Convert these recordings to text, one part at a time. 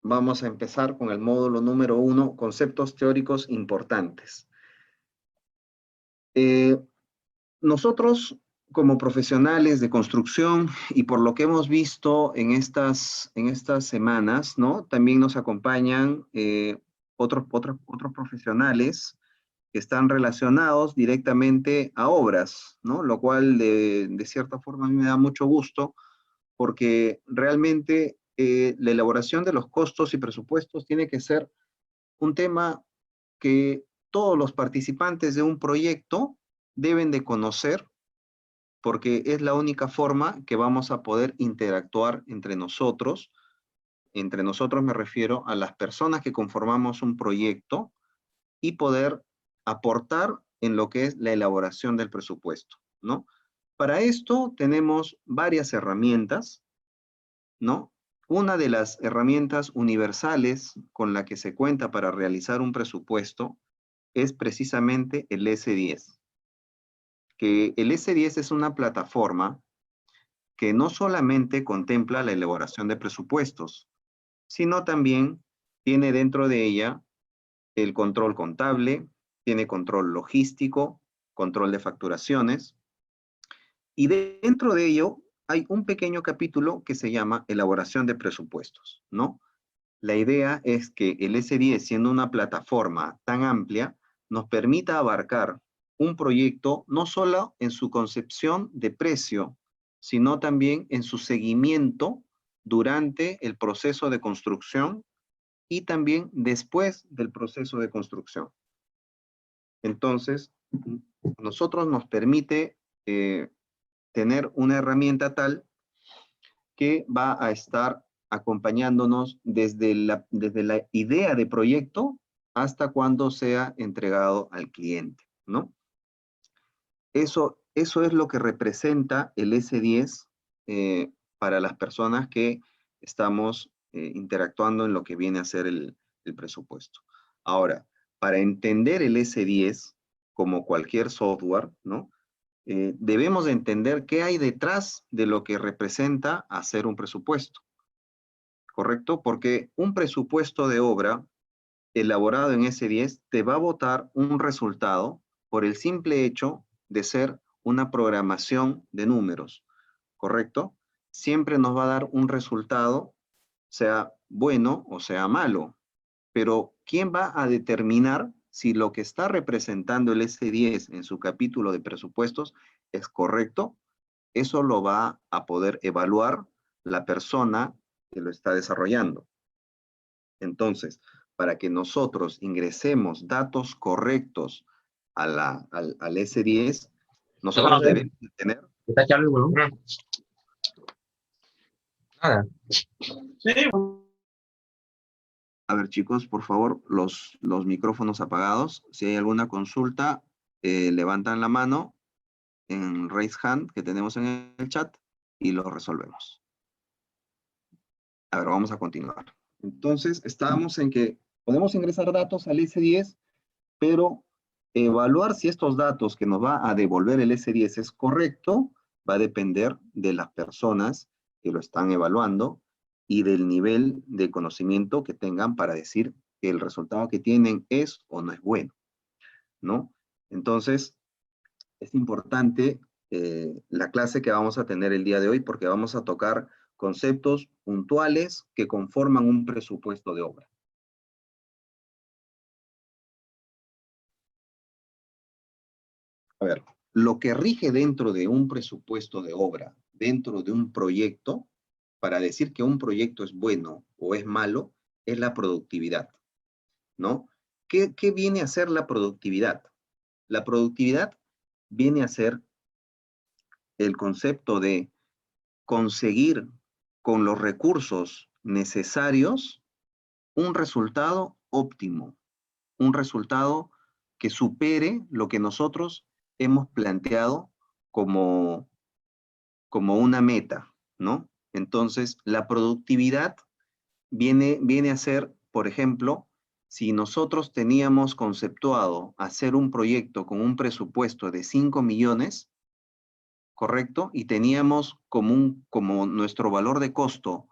vamos a empezar con el módulo número 1, conceptos teóricos importantes. Nosotros, como profesionales de construcción, y por lo que hemos visto en estas semanas, ¿no? También nos acompañan otros profesionales que están relacionados directamente a obras, ¿no? Lo cual de cierta forma a mí me da mucho gusto, porque realmente la elaboración de los costos y presupuestos tiene que ser un tema que todos los participantes de un proyecto deben de conocer, porque es la única forma que vamos a poder interactuar entre nosotros. Entre nosotros me refiero a las personas que conformamos un proyecto y poder aportar en lo que es la elaboración del presupuesto, ¿no? Para esto tenemos varias herramientas, ¿no? Una de las herramientas universales con la que se cuenta para realizar un presupuesto es precisamente el S10. Que el S10 es una plataforma que no solamente contempla la elaboración de presupuestos, sino también tiene dentro de ella el control contable, tiene control logístico, control de facturaciones, y dentro de ello hay un pequeño capítulo que se llama elaboración de presupuestos, ¿no? La idea es que el S10, siendo una plataforma tan amplia, nos permita abarcar un proyecto no solo en su concepción de precio, sino también en su seguimiento durante el proceso de construcción y también después del proceso de construcción. Entonces, nosotros nos permite tener una herramienta tal que va a estar acompañándonos desde la idea de proyecto hasta cuando sea entregado al cliente, ¿no? Eso es lo que representa el S10 para las personas que estamos interactuando en lo que viene a ser el presupuesto. Ahora, para entender el S10, como cualquier software, ¿no? Debemos de entender qué hay detrás de lo que representa hacer un presupuesto, ¿correcto? Porque un presupuesto de obra elaborado en S10 te va a botar un resultado por el simple hecho de ser una programación de números, ¿correcto? Siempre nos va a dar un resultado, sea bueno o sea malo, pero ¿quién va a determinar si lo que está representando el S10 en su capítulo de presupuestos es correcto? Eso lo va a poder evaluar la persona que lo está desarrollando. Entonces, para que nosotros ingresemos datos correctos al S10, nosotros debemos tener... ¿Está aquí algo, no? Nada. Sí. A ver, chicos, por favor, los micrófonos apagados. Si hay alguna consulta, levantan la mano en Raise Hand que tenemos en el chat y lo resolvemos. A ver, vamos a continuar. Entonces, estábamos en que podemos ingresar datos al S10, pero evaluar si estos datos que nos va a devolver el S10 es correcto, va a depender de las personas que lo están evaluando y del nivel de conocimiento que tengan para decir que el resultado que tienen es o no es bueno, ¿no? Entonces, es importante la clase que vamos a tener el día de hoy porque vamos a tocar conceptos puntuales que conforman un presupuesto de obra. A ver, lo que rige dentro de un presupuesto de obra, dentro de un proyecto, para decir que un proyecto es bueno o es malo, es la productividad, ¿no? ¿Qué viene a ser la productividad? La productividad viene a ser el concepto de conseguir con los recursos necesarios un resultado óptimo, un resultado que supere lo que nosotros hemos planteado como una meta, ¿no? Entonces, la productividad viene a ser, por ejemplo, si nosotros teníamos conceptuado hacer un proyecto con un presupuesto de 5 millones, ¿correcto? Y teníamos como nuestro valor de costo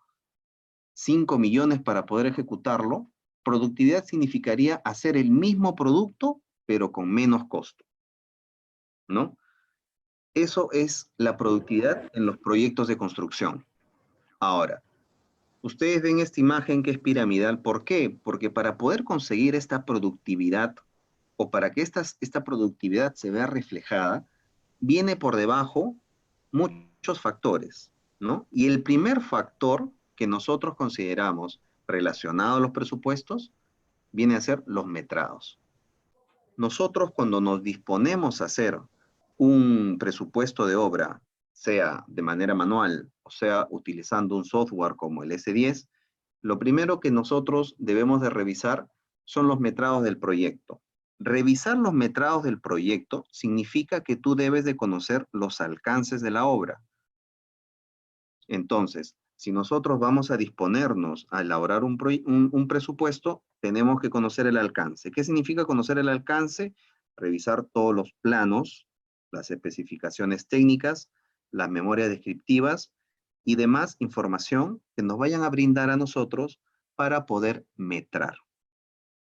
5 millones para poder ejecutarlo, productividad significaría hacer el mismo producto, pero con menos costo, ¿no? Eso es la productividad en los proyectos de construcción. Ahora, ustedes ven esta imagen que es piramidal. ¿Por qué? Porque para poder conseguir esta productividad, o para que esta productividad se vea reflejada, viene por debajo muchos factores, ¿no? Y el primer factor que nosotros consideramos relacionado a los presupuestos viene a ser los metrados. Nosotros cuando nos disponemos a hacer un presupuesto de obra, sea de manera manual o sea utilizando un software como el S10, lo primero que nosotros debemos de revisar son los metrados del proyecto. Revisar los metrados del proyecto significa que tú debes de conocer los alcances de la obra. Entonces, si nosotros vamos a disponernos a elaborar un presupuesto, tenemos que conocer el alcance. ¿Qué significa conocer el alcance? Revisar todos los planos, las especificaciones técnicas, las memorias descriptivas y demás información que nos vayan a brindar a nosotros para poder metrar.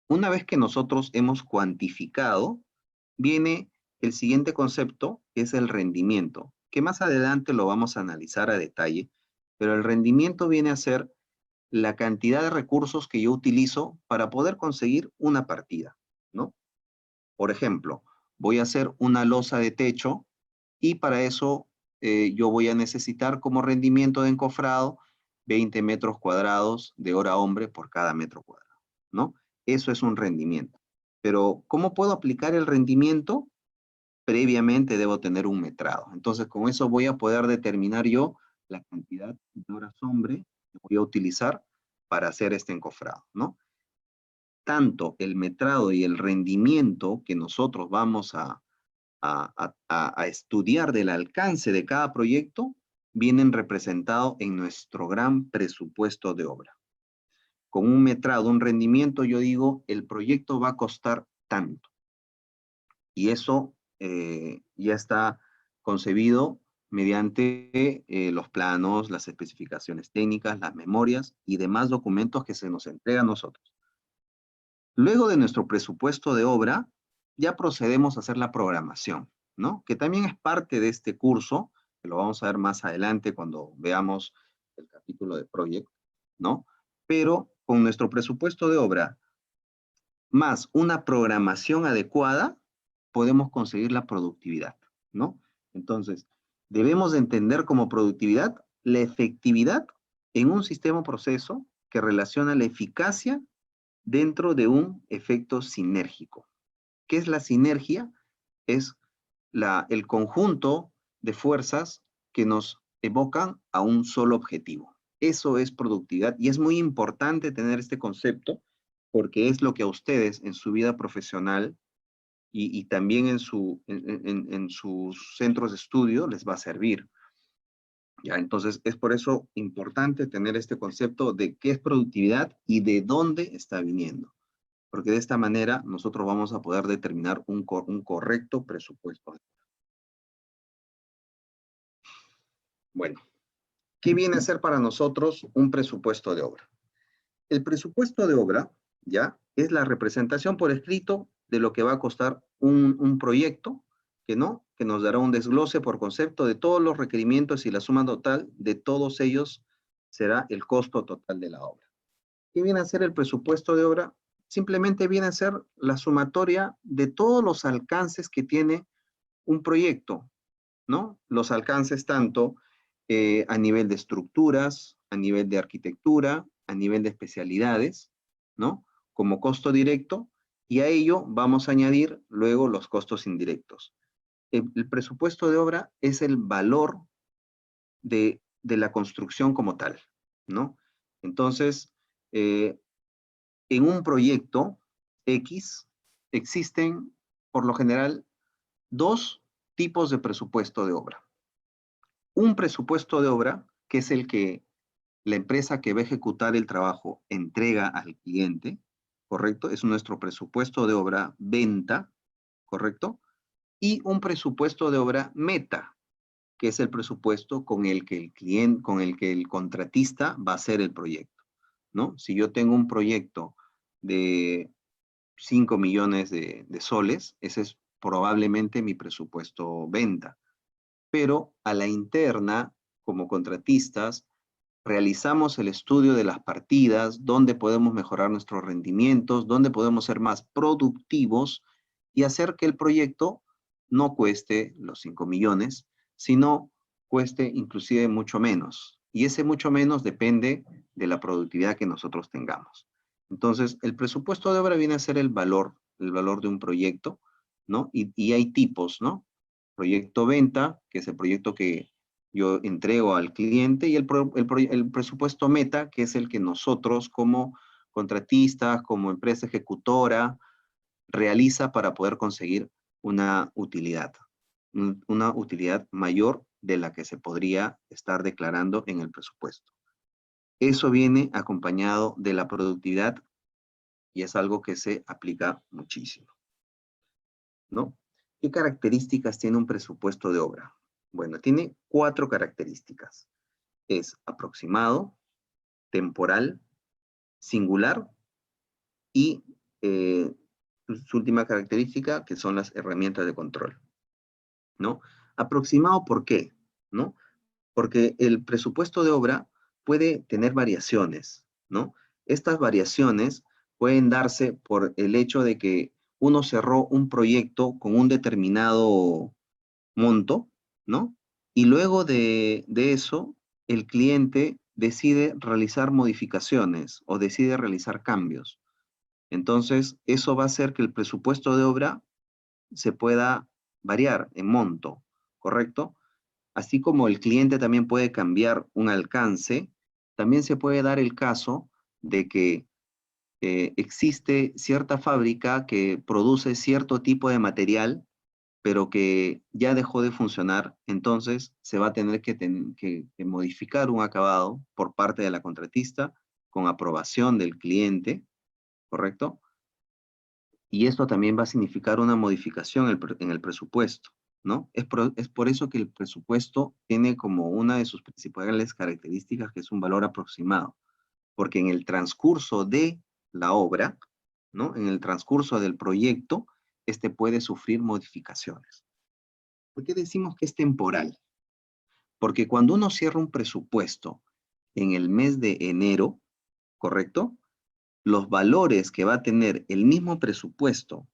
Una vez que nosotros hemos cuantificado, viene el siguiente concepto, que es el rendimiento, que más adelante lo vamos a analizar a detalle, pero el rendimiento viene a ser la cantidad de recursos que yo utilizo para poder conseguir una partida, ¿no? Por ejemplo, voy a hacer una losa de techo y para eso yo voy a necesitar como rendimiento de encofrado 20 metros cuadrados de hora hombre por cada metro cuadrado, ¿no? Eso es un rendimiento. Pero, ¿cómo puedo aplicar el rendimiento? Previamente debo tener un metrado. Entonces, con eso voy a poder determinar yo la cantidad de horas hombre que voy a utilizar para hacer este encofrado, ¿no? Tanto el metrado y el rendimiento que nosotros vamos a estudiar del alcance de cada proyecto vienen representados en nuestro gran presupuesto de obra. Con un metrado, un rendimiento, yo digo, el proyecto va a costar tanto. Y eso ya está concebido mediante los planos, las especificaciones técnicas, las memorias y demás documentos que se nos entregan a nosotros. Luego de nuestro presupuesto de obra, ya procedemos a hacer la programación, ¿no? Que también es parte de este curso, que lo vamos a ver más adelante cuando veamos el capítulo de Project, ¿no? Pero con nuestro presupuesto de obra, más una programación adecuada, podemos conseguir la productividad, ¿no? Entonces, debemos de entender como productividad la efectividad en un sistema o proceso que relaciona la eficacia dentro de un efecto sinérgico. ¿Qué es la sinergia? Es el conjunto de fuerzas que nos evocan a un solo objetivo. Eso es productividad y es muy importante tener este concepto porque es lo que a ustedes en su vida profesional y también en sus centros de estudio les va a servir. ¿Ya? Entonces, es por eso importante tener este concepto de qué es productividad y de dónde está viniendo. Porque de esta manera nosotros vamos a poder determinar un correcto presupuesto. Bueno, ¿qué viene a ser para nosotros un presupuesto de obra? El presupuesto de obra, ¿ya? Es la representación por escrito de lo que va a costar un proyecto, que nos dará un desglose por concepto de todos los requerimientos y la suma total de todos ellos será el costo total de la obra. ¿Qué viene a ser el presupuesto de obra? Simplemente viene a ser la sumatoria de todos los alcances que tiene un proyecto, ¿no? Los alcances tanto a nivel de estructuras, a nivel de arquitectura, a nivel de especialidades, ¿no? Como costo directo, y a ello vamos a añadir luego los costos indirectos. El presupuesto de obra es el valor de la construcción como tal, ¿no? Entonces, en un proyecto X existen, por lo general, dos tipos de presupuesto de obra. Un presupuesto de obra, que es el que la empresa que va a ejecutar el trabajo entrega al cliente, ¿correcto? Es nuestro presupuesto de obra venta, ¿correcto? Y un presupuesto de obra meta, que es el presupuesto con el que el cliente, con el que el contratista va a hacer el proyecto. ¿no? Si yo tengo un proyecto de 5 millones de soles, ese es probablemente mi presupuesto venta. Pero a la interna, como contratistas, realizamos el estudio de las partidas, dónde podemos mejorar nuestros rendimientos, dónde podemos ser más productivos y hacer que el proyecto no cueste los 5 millones, sino cueste inclusive mucho menos. Y ese mucho menos depende de la productividad que nosotros tengamos. Entonces, el presupuesto de obra viene a ser el valor de un proyecto, ¿no? Y hay tipos, ¿no? Proyecto venta, que es el proyecto que yo entrego al cliente, y el presupuesto meta, que es el que nosotros como contratistas, como empresa ejecutora, realiza para poder conseguir una utilidad, una utilidad mayor de la que se podría estar declarando en el presupuesto. Eso viene acompañado de la productividad y es algo que se aplica muchísimo, ¿no? ¿Qué características tiene un presupuesto de obra? Bueno, tiene 4 características. Es aproximado, temporal, singular y su última característica, que son las herramientas de control, ¿no? Aproximado, ¿por qué? ¿No? Porque el presupuesto de obra puede tener variaciones, ¿no? Estas variaciones pueden darse por el hecho de que uno cerró un proyecto con un determinado monto, ¿no? Y luego de eso, el cliente decide realizar modificaciones o decide realizar cambios. Entonces, eso va a hacer que el presupuesto de obra se pueda variar en monto, ¿correcto? Así como el cliente también puede cambiar un alcance, también se puede dar el caso de que existe cierta fábrica que produce cierto tipo de material pero que ya dejó de funcionar, entonces se va a tener que modificar un acabado por parte de la contratista con aprobación del cliente, ¿correcto? Y esto también va a significar una modificación en el presupuesto, ¿no? Es por eso que el presupuesto tiene como una de sus principales características que es un valor aproximado, porque en el transcurso de la obra, ¿no? En el transcurso del proyecto, este puede sufrir modificaciones. ¿Por qué decimos que es temporal? Porque cuando uno cierra un presupuesto en el mes de enero, ¿correcto? Los valores que va a tener el mismo presupuesto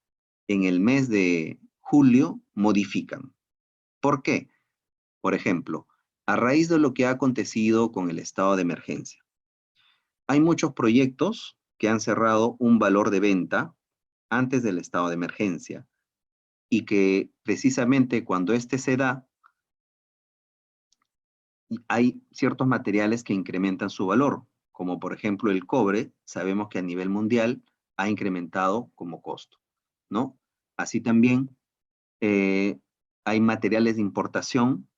en el mes de julio modifican. ¿Por qué? Por ejemplo, a raíz de lo que ha acontecido con el estado de emergencia, hay muchos proyectos que han cerrado un valor de venta antes del estado de emergencia y que precisamente cuando este se da, hay ciertos materiales que incrementan su valor, como por ejemplo el cobre, sabemos que a nivel mundial ha incrementado como costo, ¿no? Así también eh, hay materiales de importación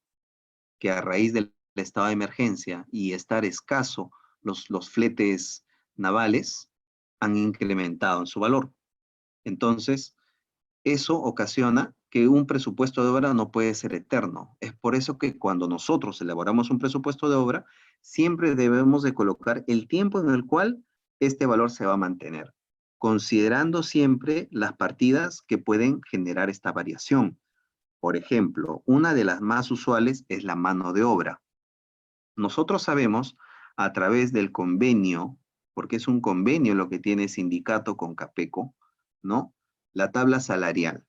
que a raíz del estado de emergencia y estar escaso los fletes navales han incrementado en su valor. Entonces, eso ocasiona que un presupuesto de obra no puede ser eterno. Es por eso que cuando nosotros elaboramos un presupuesto de obra, siempre debemos de colocar el tiempo en el cual este valor se va a mantener, considerando siempre las partidas que pueden generar esta variación. Por ejemplo, una de las más usuales es la mano de obra. Nosotros sabemos a través del convenio, porque es un convenio lo que tiene sindicato con Capeco, ¿no? La tabla salarial.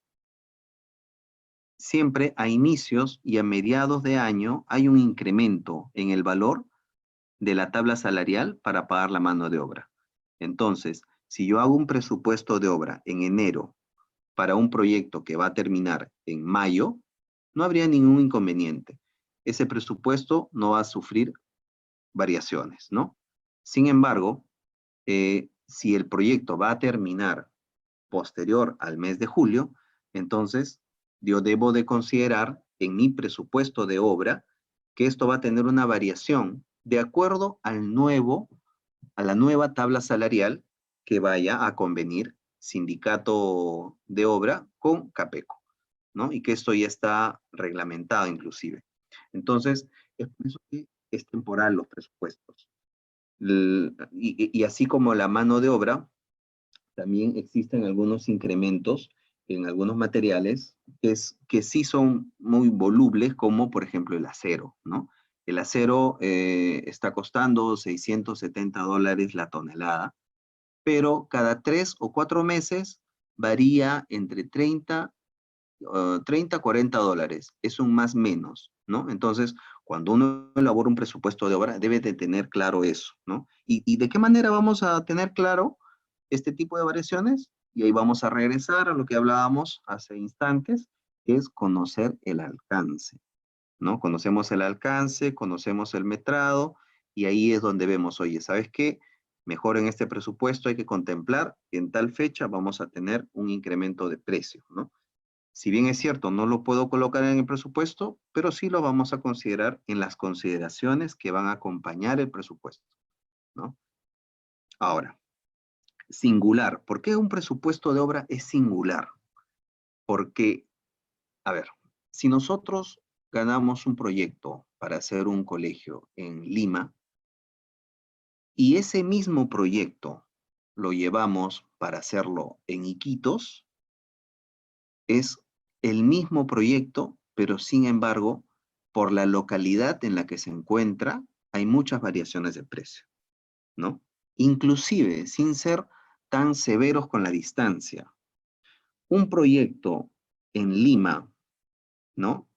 Siempre a inicios y a mediados de año hay un incremento en el valor de la tabla salarial para pagar la mano de obra. Entonces, si yo hago un presupuesto de obra en enero para un proyecto que va a terminar en mayo, no habría ningún inconveniente. Ese presupuesto no va a sufrir variaciones, ¿no? Sin embargo, si el proyecto va a terminar posterior al mes de julio, entonces yo debo de considerar en mi presupuesto de obra que esto va a tener una variación de acuerdo a la nueva tabla salarial que vaya a convenir sindicato de obra con Capeco, ¿no? Y que esto ya está reglamentado inclusive. Entonces, es por eso que es temporal los presupuestos. Y así como la mano de obra, también existen algunos incrementos en algunos materiales que sí son muy volubles, como por ejemplo el acero, ¿no? El acero está costando $670 la tonelada, pero cada 3 o 4 meses varía entre 30 a $40. Es un más menos, ¿no? Entonces, cuando uno elabora un presupuesto de obra, debe de tener claro eso, ¿no? ¿Y de qué manera vamos a tener claro este tipo de variaciones? Y ahí vamos a regresar a lo que hablábamos hace instantes, que es conocer el alcance, ¿no? Conocemos el alcance, conocemos el metrado, y ahí es donde vemos, oye, ¿sabes qué? Mejor en este presupuesto hay que contemplar que en tal fecha vamos a tener un incremento de precio, ¿no? Si bien es cierto, no lo puedo colocar en el presupuesto, pero sí lo vamos a considerar en las consideraciones que van a acompañar el presupuesto, ¿no? Ahora, singular. ¿Por qué un presupuesto de obra es singular? Porque, a ver, si nosotros ganamos un proyecto para hacer un colegio en Lima y ese mismo proyecto lo llevamos para hacerlo en Iquitos, es el mismo proyecto, pero sin embargo, por la localidad en la que se encuentra, hay muchas variaciones de precio, ¿no? Inclusive, sin ser tan severos con la distancia. Un proyecto en Lima, ¿no?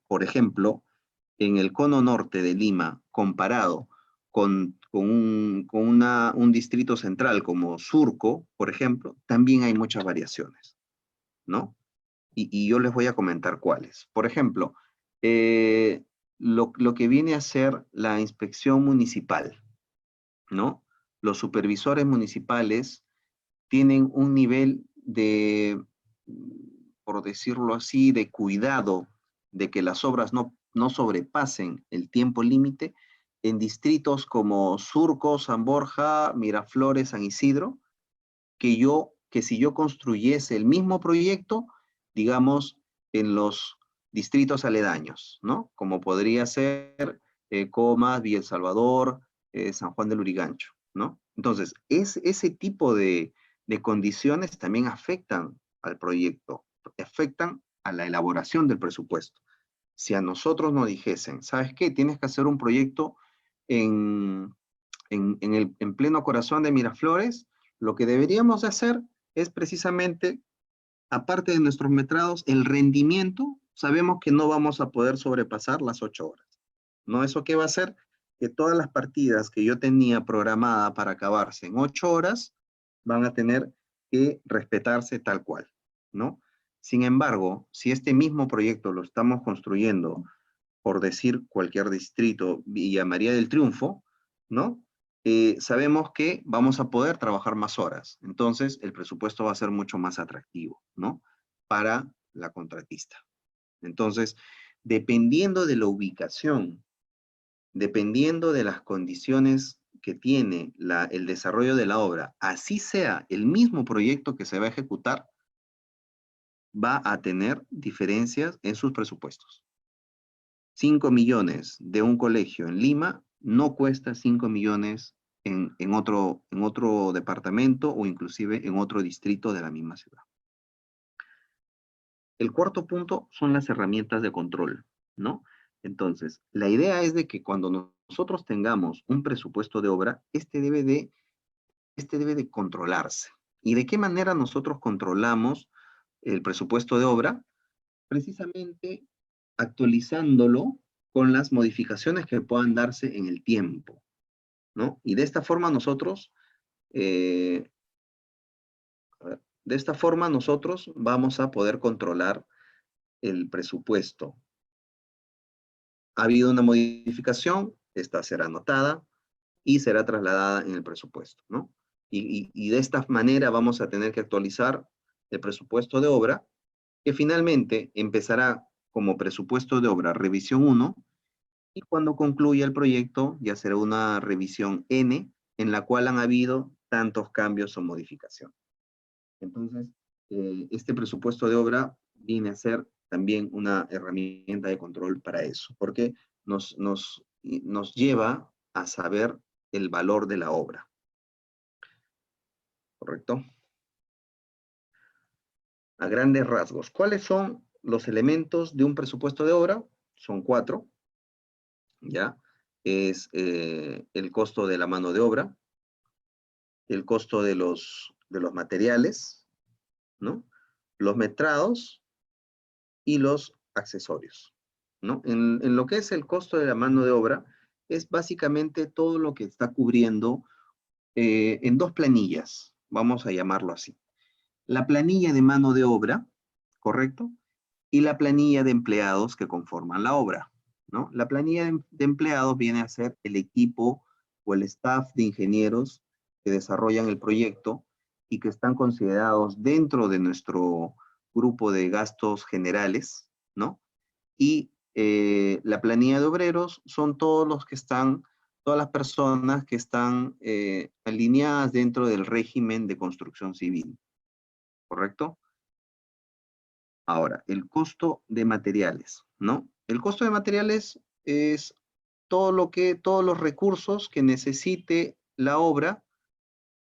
Por ejemplo, en el cono norte de Lima, comparado con un distrito central como Surco, por ejemplo, también hay muchas variaciones, ¿no? Y yo les voy a comentar cuáles. Por ejemplo, lo que viene a ser la inspección municipal, ¿no? Los supervisores municipales tienen un nivel de, por decirlo así, de cuidado de que las obras no sobrepasen el tiempo límite en distritos como Surco, San Borja, Miraflores, San Isidro, que si yo construyese el mismo proyecto, digamos, en los distritos aledaños, ¿no? Como podría ser Comas, Villa El Salvador, San Juan del Lurigancho, ¿no? Entonces, ese tipo de condiciones también afectan al proyecto, afectan a la elaboración del presupuesto. Si a nosotros nos dijesen, ¿sabes qué? Tienes que hacer un proyecto en, en pleno corazón de Miraflores, lo que deberíamos de hacer es precisamente, aparte de nuestros metrados, el rendimiento, sabemos que no vamos a poder sobrepasar las 8 horas. ¿No? ¿Eso qué va a hacer? Que todas las partidas que yo tenía programada para acabarse en 8 horas van a tener que respetarse tal cual, ¿no? Sin embargo, si este mismo proyecto lo estamos construyendo, por decir cualquier distrito, Villa María del Triunfo, ¿no? Sabemos que vamos a poder trabajar más horas. Entonces, el presupuesto va a ser mucho más atractivo, ¿no? Para la contratista. Entonces, dependiendo de la ubicación, dependiendo de las condiciones que tiene el desarrollo de la obra, así sea el mismo proyecto que se va a ejecutar, va a tener diferencias en sus presupuestos. 5 millones de un colegio en Lima no cuesta 5 millones en otro departamento o inclusive en otro distrito de la misma ciudad. El cuarto punto son las herramientas de control, ¿no? Entonces, la idea es de que cuando nosotros tengamos un presupuesto de obra, este debe de controlarse. ¿Y de qué manera nosotros controlamos el presupuesto de obra? Precisamente actualizándolo con las modificaciones que puedan darse en el tiempo, ¿no? Y de esta forma nosotros, eh, vamos a poder controlar el presupuesto. Ha habido una modificación, esta será anotada y será trasladada en el presupuesto, ¿no? Y de esta manera vamos a tener que actualizar el presupuesto de obra, que finalmente empezará como presupuesto de obra revisión 1, y cuando concluya el proyecto ya será una revisión N, en la cual han habido tantos cambios o modificaciones. Entonces, este presupuesto de obra viene a ser también una herramienta de control para eso, porque nos lleva a saber el valor de la obra. ¿Correcto? A grandes rasgos, ¿cuáles son los elementos de un presupuesto de obra? Son 4, ¿ya? Es el costo de la mano de obra, el costo de los materiales, ¿no? Los metrados y los accesorios, ¿no? En lo que es el costo de la mano de obra, es básicamente todo lo que está cubriendo en 2 planillas, vamos a llamarlo así. La planilla de mano de obra, ¿correcto? Y la planilla de empleados que conforman la obra, ¿no? La planilla de empleados viene a ser el equipo o el staff de ingenieros que desarrollan el proyecto y que están considerados dentro de nuestro grupo de gastos generales, ¿no? Y la planilla de obreros son todos los que están, todas las personas que están alineadas dentro del régimen de construcción civil, ¿correcto? Ahora, el costo de materiales, ¿no? El costo de materiales es todos los recursos que necesite la obra,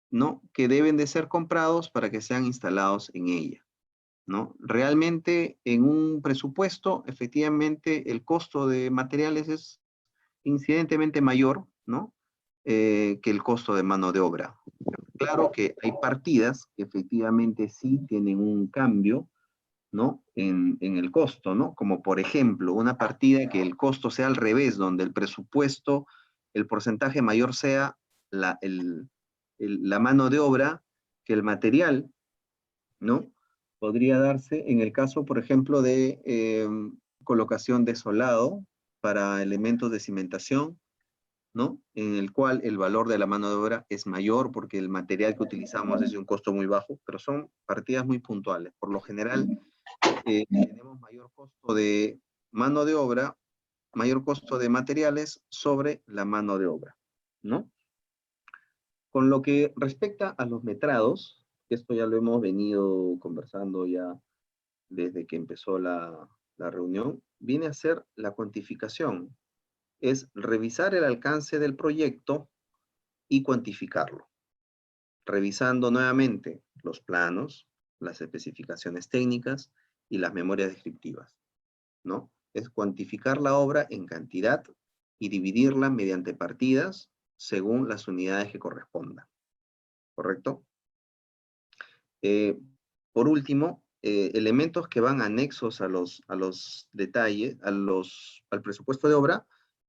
¿no? Que deben de ser comprados para que sean instalados en ella, ¿no? Realmente en un presupuesto, efectivamente, el costo de materiales es incidentemente mayor, ¿no? Que el costo de mano de obra. Claro que hay partidas que efectivamente sí tienen un cambio, ¿no? En el costo, ¿no? Como por ejemplo, una partida que el costo sea al revés, donde el presupuesto, el porcentaje mayor sea la mano de obra que el material, ¿no? Podría darse en el caso, por ejemplo, de colocación de solado para elementos de cimentación, ¿no? En el cual el valor de la mano de obra es mayor porque el material que utilizamos es de un costo muy bajo, pero son partidas muy puntuales. Por lo general, tenemos mayor costo de mano de obra, mayor costo de materiales sobre la mano de obra, ¿no? Con lo que respecta a los metrados, esto ya lo hemos venido conversando ya desde que empezó la reunión, viene a ser la cuantificación. Es revisar el alcance del proyecto y cuantificarlo, revisando nuevamente los planos, las especificaciones técnicas y las memorias descriptivas, ¿no? Es cuantificar la obra en cantidad y dividirla mediante partidas según las unidades que correspondan, ¿correcto? Por último, elementos que van anexos a los detalles, al presupuesto de obra,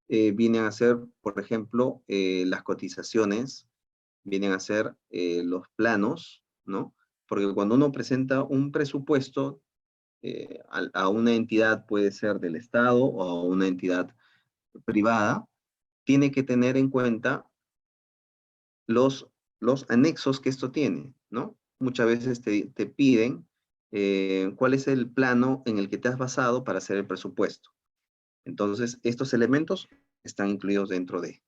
vienen a ser, por ejemplo, las cotizaciones, vienen a ser los planos, ¿no? Porque cuando uno presenta un presupuesto a una entidad, puede ser del Estado o a una entidad privada, tiene que tener en cuenta los anexos que esto tiene, ¿no? Muchas veces te piden cuál es el plano en el que te has basado para hacer el presupuesto. Entonces, estos elementos están incluidos dentro de.